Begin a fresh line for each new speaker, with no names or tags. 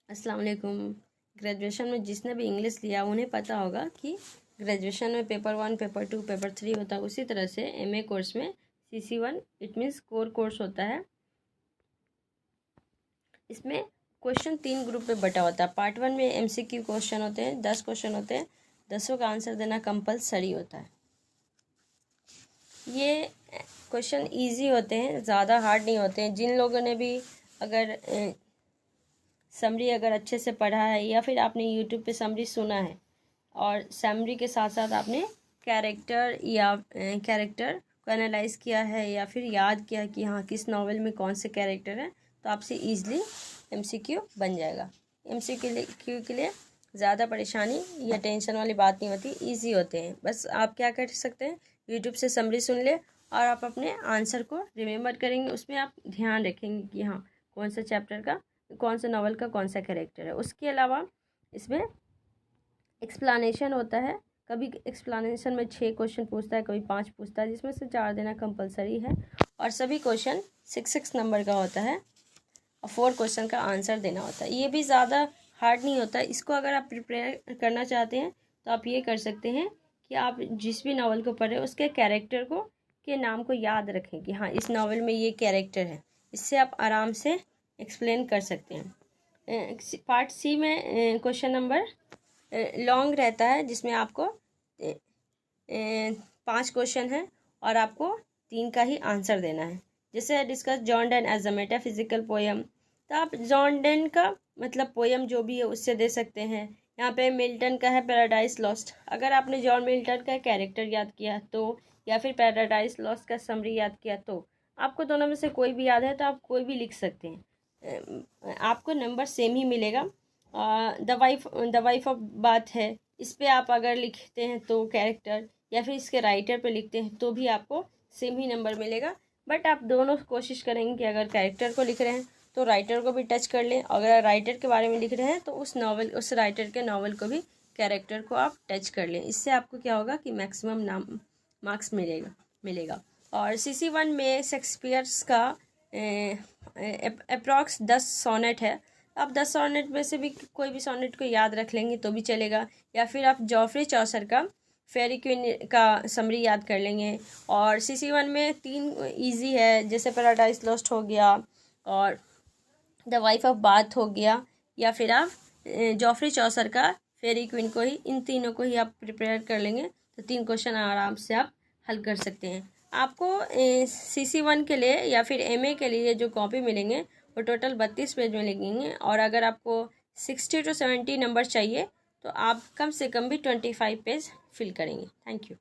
अस्सलाम वालेकुम। ग्रेजुएशन में जिसने भी इंग्लिश लिया उन्हें पता होगा कि ग्रेजुएशन में पेपर 1, पेपर 2, पेपर 3 होता है। उसी तरह से एमए कोर्स में CC1 it means core course होता है। इसमें क्वेश्चन 3 ग्रुप में बटा होता है। पार्ट 1 में MCQ क्वेश्चन होते हैं, 10 क्वेश्चन होते हैं, 10 का आंसर देना कंपलसरी होता है। ये क्वेश्चन ईजी होते हैं, ज़्यादा हार्ड नहीं होते हैं। जिन लोगों ने भी अगर समरी अगर अच्छे से पढ़ा है या फिर आपने यूट्यूब पे समरी सुना है और समरी के साथ साथ आपने कैरेक्टर को एनालाइज किया है या फिर याद किया कि हाँ किस नॉवेल में कौन से कैरेक्टर है, तो आपसे ईजिली MCQ बन जाएगा। MCQ के लिए ज़्यादा परेशानी या टेंशन वाली बात नहीं होती, ईजी होते हैं। बस आप क्या कर सकते हैं, यूट्यूब से समरी सुन ले और आप अपने आंसर को रिमेंबर करेंगे। उसमें आप ध्यान रखेंगे कि हाँ कौन सा चैप्टर का, कौन सा नॉवल का कौन सा कैरेक्टर है। उसके अलावा इसमें एक्सप्लानेशन होता है। कभी एक्सप्लानेशन में 6 क्वेश्चन पूछता है, कभी 5 पूछता है, जिसमें से 4 देना कंपलसरी है। और सभी क्वेश्चन 6 नंबर का होता है और 4 क्वेश्चन का आंसर देना होता है। ये भी ज़्यादा हार्ड नहीं होता। इसको अगर आप प्रिपेयर करना चाहते हैं तो आप ये कर सकते हैं कि आप जिस भी नावल को पढ़े उसके कैरेक्टर को के नाम को याद रखें कि हाँ इस नावल में ये कैरेक्टर है। इससे आप आराम से एक्सप्लेन कर सकते हैं। पार्ट C में क्वेश्चन नंबर लॉन्ग रहता है, जिसमें आपको 5 क्वेश्चन है और आपको 3 का ही आंसर देना है। जैसे discuss John Donne as a metaphysical poem, तो आप जॉन डन का मतलब पोयम जो भी है उससे दे सकते हैं। यहाँ पे मिल्टन का है पैराडाइज लॉस्ट। अगर आपने जॉन मिल्टन का कैरेक्टर याद किया तो, या फिर पैराडाइज लॉस्ट का समरी याद किया तो, आपको दोनों में से कोई भी याद है तो आप कोई भी लिख सकते हैं, आपको नंबर सेम ही मिलेगा। द वाइफ ऑफ बात है, इस पे आप अगर लिखते हैं तो कैरेक्टर, या फिर इसके राइटर पे लिखते हैं तो भी आपको सेम ही नंबर मिलेगा। बट आप दोनों कोशिश करेंगे कि अगर कैरेक्टर को लिख रहे हैं तो राइटर को भी टच कर लें, अगर राइटर के बारे में लिख रहे हैं तो उस राइटर के नॉवल को भी, कैरेक्टर को आप टच कर लें। इससे आपको क्या होगा कि मैक्सिमम मार्क्स मिलेगा। और CC1 में शेक्सपियर्स का अप्रॉक्स 10 सोनेट है। आप 10 सोनेट में से भी कोई भी सोनेट को याद रख लेंगे तो भी चलेगा, या फिर आप जॉफ्री चौसर का फेरी क्वीन का समरी याद कर लेंगे। और CC1 में 3 इजी है, जैसे पैराडाइज लॉस्ट हो गया और द वाइफ ऑफ बाथ हो गया, या फिर आप जॉफ्री चौसर का फेरी क्वीन को ही, इन तीनों को ही आप प्रिपेयर कर लेंगे तो 3 क्वेश्चन आराम से आप हल कर सकते हैं। आपको CC1 के लिए या फिर MA के लिए जो कॉपी मिलेंगे वो टोटल 32 पेज में लगेंगे। और अगर आपको 60 to 70 नंबर चाहिए तो आप कम से कम भी 25 पेज फिल करेंगे। Thank you.